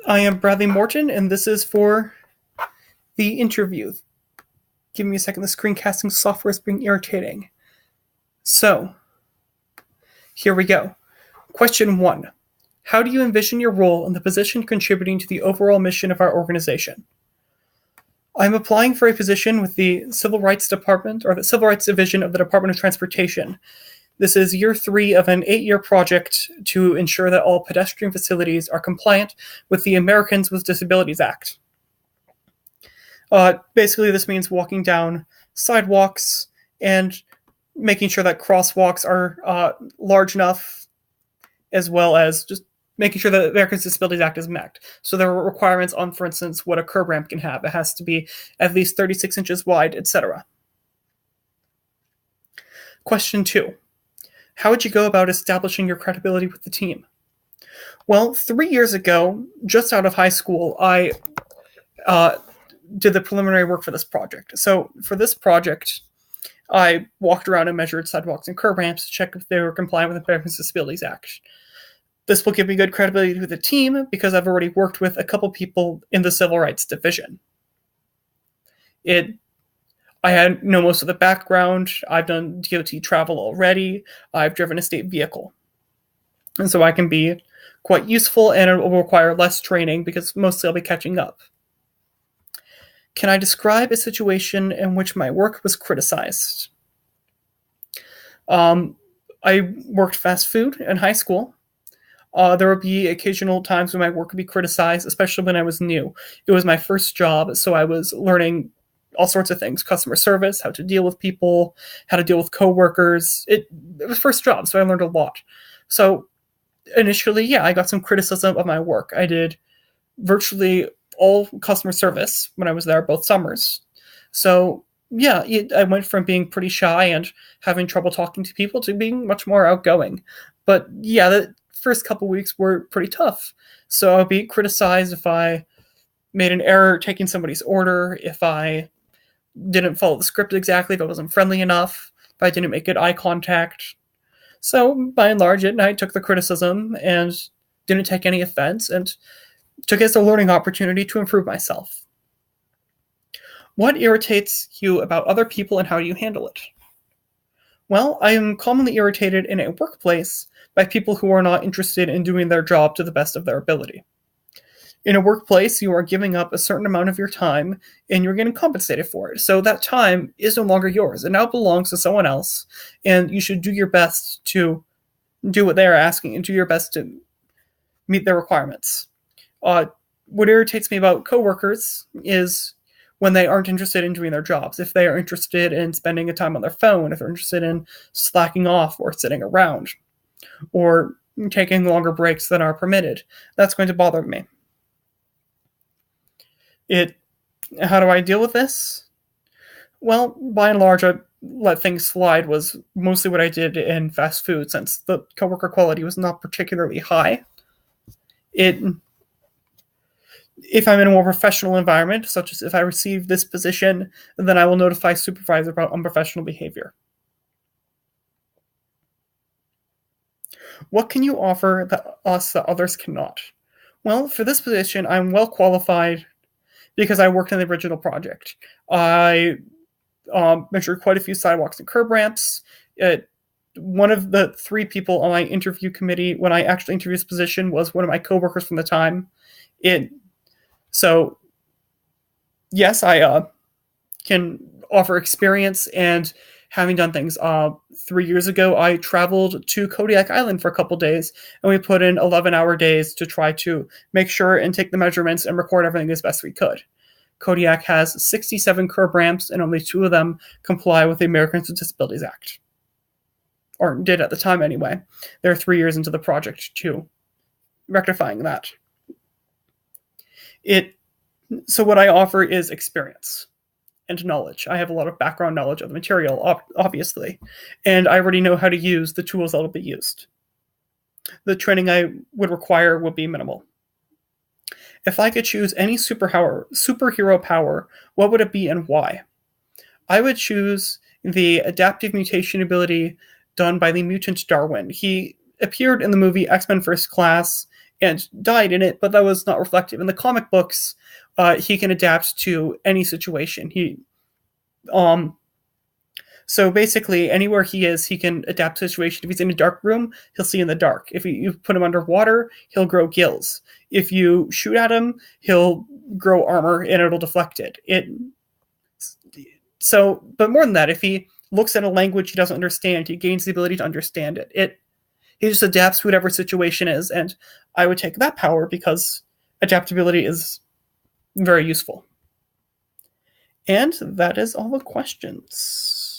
I am Bradley Morton, and this is for the interview. Give me a second. The screencasting software is being irritating. So, here we go. Question 1. How do you envision your role in the position contributing to the overall mission of our organization? I'm applying for a position with the Civil Rights Department, or the Civil Rights Division of the Department of Transportation. This is year 3 of an 8-year project to ensure that all pedestrian facilities are compliant with the Americans with Disabilities Act. Basically, this means walking down sidewalks and making sure that crosswalks are large enough, as well as just making sure that the Americans with Disabilities Act is met. So there are requirements on, for instance, what a curb ramp can have. It has to be at least 36 inches wide, etc. Question 2. How would you go about establishing your credibility with the team? Well, 3 years ago, just out of high school, I did the preliminary work for this project. So for this project, I walked around and measured sidewalks and curb ramps to check if they were compliant with the Americans with Disabilities Act. This will give me good credibility with the team because I've already worked with a couple people in the Civil Rights Division. I know most of the background. I've done DOT travel already. I've driven a state vehicle. And so I can be quite useful, and it will require less training because mostly I'll be catching up. Can I describe a situation in which my work was criticized? I worked fast food in high school. There would be occasional times when my work would be criticized, especially when I was new. It was my first job, so I was learning all sorts of things: customer service, how to deal with people, how to deal with coworkers. It was first job, so I learned a lot. So initially, I got some criticism of my work. I did virtually all customer service when I was there, both summers. So I went from being pretty shy and having trouble talking to people to being much more outgoing. But the first couple weeks were pretty tough. So I'd be criticized if I made an error taking somebody's order, if I didn't follow the script exactly, if I wasn't friendly enough, if I didn't make good eye contact. So by and large, I took the criticism and didn't take any offense and took it as a learning opportunity to improve myself. What irritates you about other people and how do you handle it? Well, I am commonly irritated in a workplace by people who are not interested in doing their job to the best of their ability. In a workplace, you are giving up a certain amount of your time and you're getting compensated for it. So that time is no longer yours. It now belongs to someone else, and you should do your best to do what they are asking and do your best to meet their requirements. What irritates me about coworkers is when they aren't interested in doing their jobs. If they are interested in spending a time on their phone, if they're interested in slacking off or sitting around, or taking longer breaks than are permitted, that's going to bother me. How do I deal with this? Well, by and large, I let things slide was mostly what I did in fast food, since the coworker quality was not particularly high. If I'm in a more professional environment, such as if I receive this position, then I will notify supervisor about unprofessional behavior. What can you offer us that others cannot? Well, for this position, I'm well qualified because I worked on the original project. I measured quite a few sidewalks and curb ramps. One of the 3 people on my interview committee when I actually interviewed this position was one of my coworkers from the time. So, yes, I can offer experience, and having done things. 3 years ago, I traveled to Kodiak Island for a couple days, and we put in 11-hour days to try to make sure and take the measurements and record everything as best we could. Kodiak has 67 curb ramps, and only 2 of them comply with the Americans with Disabilities Act. Or did at the time, anyway. They're 3 years into the project, too, rectifying that. So what I offer is experience and knowledge. I have a lot of background knowledge of the material, obviously, and I already know how to use the tools that will be used. The training I would require would be minimal. If I could choose any superhero power, what would it be and why? I would choose the adaptive mutation ability done by the mutant Darwin. He appeared in the movie X-Men First Class and died in it, but that was not reflective. In the comic books, he can adapt to any situation. Um, so basically, anywhere he is, he can adapt to the situation. If he's in a dark room, he'll see in the dark. If you put him underwater, he'll grow gills. If you shoot at him, he'll grow armor and it'll deflect it. But more than that, if he looks at a language he doesn't understand, he gains the ability to understand it. He just adapts to whatever situation is, and I would take that power because adaptability is very useful. And that is all the questions.